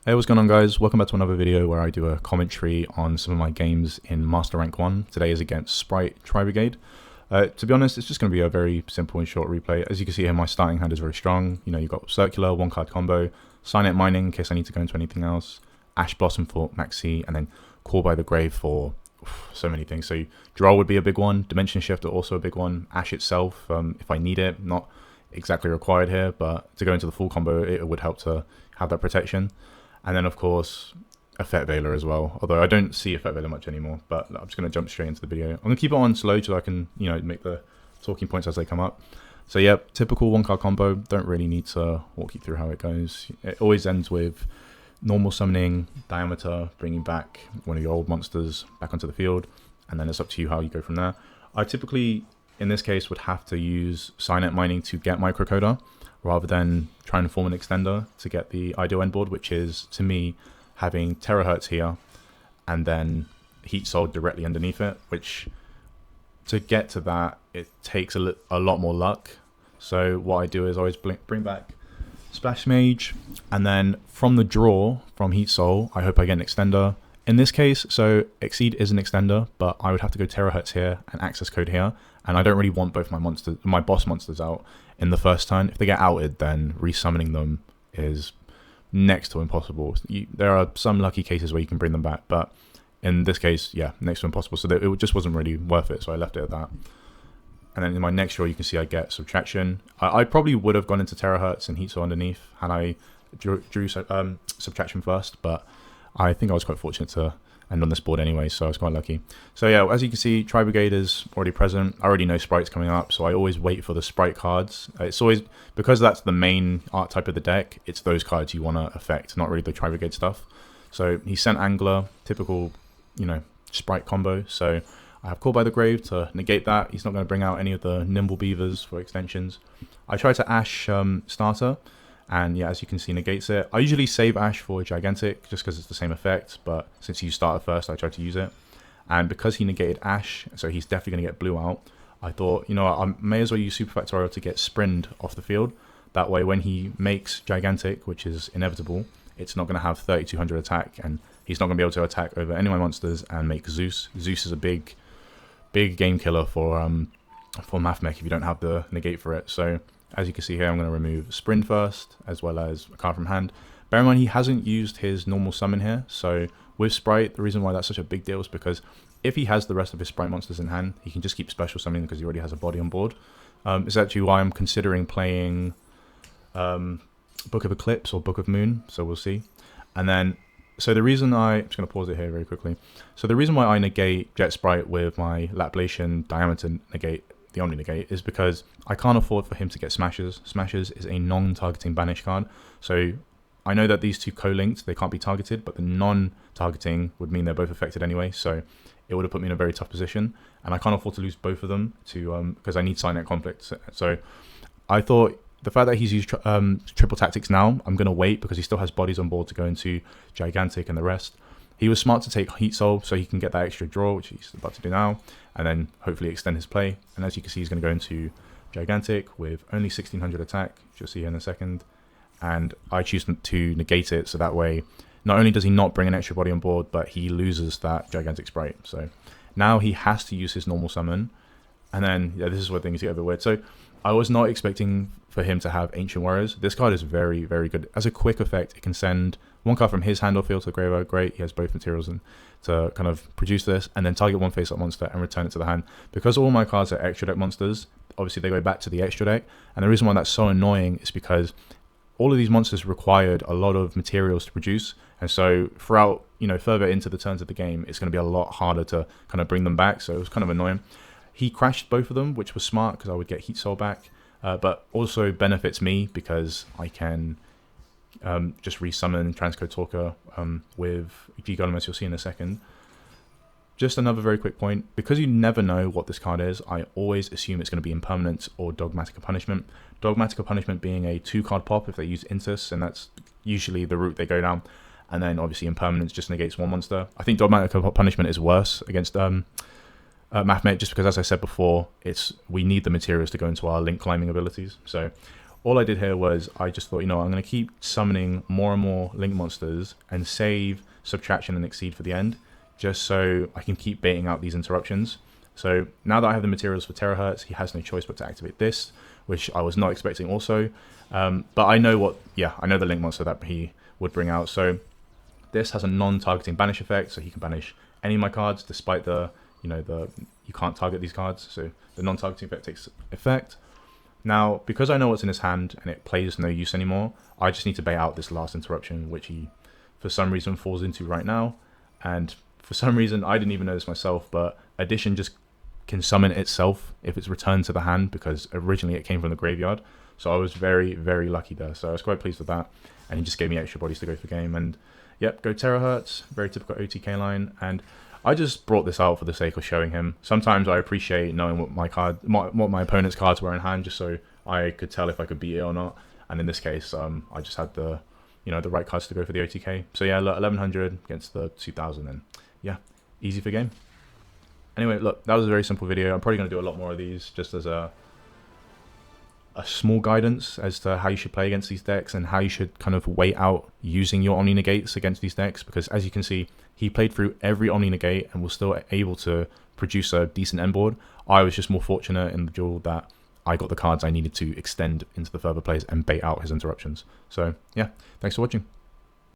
Hey, what's going on, guys? Welcome back to another video where I do a commentary on some of my games in Master Rank 1. Today is against Spright Tri-Brigade. To be honest, it's just going to be a very simple and short replay. As you can see here, my starting hand is very strong. You know, you've got Circular, one card combo, Signet Mining in case I need to go into anything else, Ash Blossom for Maxxx C, and then Call by the Grave for so many things. So Droll would be a big one, Dimension Shifter also a big one, Ash itself, if I need it, not exactly required here, but to go into the full combo, it would help to have that protection. And then, of course, Effect Veiler as well. Although I don't see Effect Veiler much anymore, but I'm just going to jump straight into the video. I'm going to keep it on slow so I can, make the talking points as they come up. So yeah, typical one card combo. Don't really need to walk you through how it goes. It always ends with normal summoning, Diameter, bringing back one of your old monsters back onto the field, and then it's up to you how you go from there. I typically, in this case, would have to use Signet Mining to get Microcoder, rather than trying to form an extender to get the ideal end board, which is, to me, having Terahertz here and then heatsoul directly underneath it, which, to get to that, it takes a lot more luck. So what I do is always bring back Splash Mage, and then from the draw, from heatsoul, I hope I get an extender. In this case, so Exceed is an extender, but I would have to go Terahertz here and access code here, and I don't really want both my boss monsters out in the first turn. If they get outed, then resummoning them is next to impossible. There are some lucky cases where you can bring them back, but in this case, yeah, next to impossible. So it just wasn't really worth it, so I left it at that. And then in my next draw, you can see I get Subtraction. I probably would have gone into Terahertz and heatsoul underneath had I drew Subtraction first, but I think I was quite fortunate to end on this board anyway, so I was quite lucky. So yeah, as you can see, Tri-Brigade is already present. I already know Spright's coming up, so I always wait for the Spright cards. It's always, because that's the main art type of the deck, it's those cards you want to affect, not really the Tri-Brigade stuff. So he sent Angler, typical, Spright combo. So I have Call by the Grave to negate that. He's not going to bring out any of the Nimble Beavers for extensions. I try to Ash Starter, and yeah, as you can see, negates it. I usually save Ash for Gigantic, just because it's the same effect, but since you started first, I tried to use it. And because he negated Ash, so he's definitely going to get blue out, I thought, I may as well use Super Factorial to get Sprint off the field. That way, when he makes Gigantic, which is inevitable, it's not going to have 3200 attack, and he's not going to be able to attack over any of my monsters and make Zeus. Zeus is a big game killer for MATHMECH if you don't have the negate for it. So as you can see here, I'm going to remove Sprint first, as well as a card from hand. Bear in mind, he hasn't used his normal summon here, so with Spright, the reason why that's such a big deal is because if he has the rest of his Spright monsters in hand, he can just keep special summoning because he already has a body on board. It's actually why I'm considering playing Book of Eclipse or Book of Moon, so we'll see. And then, so the reason I'm just going to pause it here very quickly. So the reason why I negate Jet Spright with my Laplation Diameter negate, the Omni negate, is because I can't afford for him to get Smashes. Smashes is a non-targeting banish card, so I know that these two co-linked, they can't be targeted, but the non-targeting would mean they're both affected anyway, so it would have put me in a very tough position, and I can't afford to lose both of them to because I need Signet Conflict. So I thought the fact that he's used triple tactics now, I'm going to wait because he still has bodies on board to go into Gigantic and the rest. He was smart to take heatsoul so he can get that extra draw, which he's about to do now, and then hopefully extend his play. And as you can see, he's going to go into Gigantic with only 1600 attack, which you'll see here in a second. And I choose to negate it, so that way, not only does he not bring an extra body on board, but he loses that Gigantic Spright. So now he has to use his normal summon. And then, yeah, this is where things get a bit weird. So I was not expecting for him to have Ancient Warriors. This card is very, very good. As a quick effect, it can send one card from his hand or field to the graveyard. Great, he has both materials to kind of produce this, and then target one face-up monster and return it to the hand. Because all my cards are extra deck monsters, obviously they go back to the extra deck, and the reason why that's so annoying is because all of these monsters required a lot of materials to produce, and so throughout, further into the turns of the game, it's going to be a lot harder to kind of bring them back, so it was kind of annoying. He crashed both of them, which was smart because I would get heatsoul back, but also benefits me because I can just resummon Transcode Talker with G Golem, as you'll see in a second. Just another very quick point, because you never know what this card is, I always assume it's going to be Impermanence or Dogmatic Punishment. Dogmatic Punishment being a 2-card pop if they use Intus, and that's usually the route they go down. And then obviously Impermanence just negates one monster. I think Dogmatic Punishment is worse against MATHMECH, just because, as I said before, we need the materials to go into our link climbing abilities. So all I did here was I just thought, you know, I'm going to keep summoning more and more link monsters and save subtraction and exceed for the end, just so I can keep baiting out these interruptions. So now that I have the materials for terahertz, he has no choice but to activate this, which I was not expecting also. But I know I know the link monster that he would bring out. So this has a non-targeting banish effect, so he can banish any of my cards, despite the, you can't target these cards. So the non-targeting effect takes effect. Now, because I know what's in his hand and it plays no use anymore, I just need to bait out this last interruption, which he, for some reason, falls into right now. And for some reason, I didn't even know this myself, but addition just can summon itself if it's returned to the hand, because originally it came from the graveyard. So I was very, very lucky there. So I was quite pleased with that. And he just gave me extra bodies to go for game. And yep, go terahertz, very typical OTK line. And I just brought this out for the sake of showing him. Sometimes I appreciate knowing what my opponent's cards were in hand, just so I could tell if I could beat it or not. And in this case, I just had the right cards to go for the OTK. So yeah, look, 1100 against the 2000, and yeah, easy for game. Anyway, look, that was a very simple video. I'm probably going to do a lot more of these, just as a small guidance as to how you should play against these decks and how you should kind of wait out using your Omni Negates against these decks, because as you can see, he played through every Omni Negate and was still able to produce a decent end board. I was just more fortunate in the duel that I got the cards I needed to extend into the further plays and bait out his interruptions. So yeah, thanks for watching.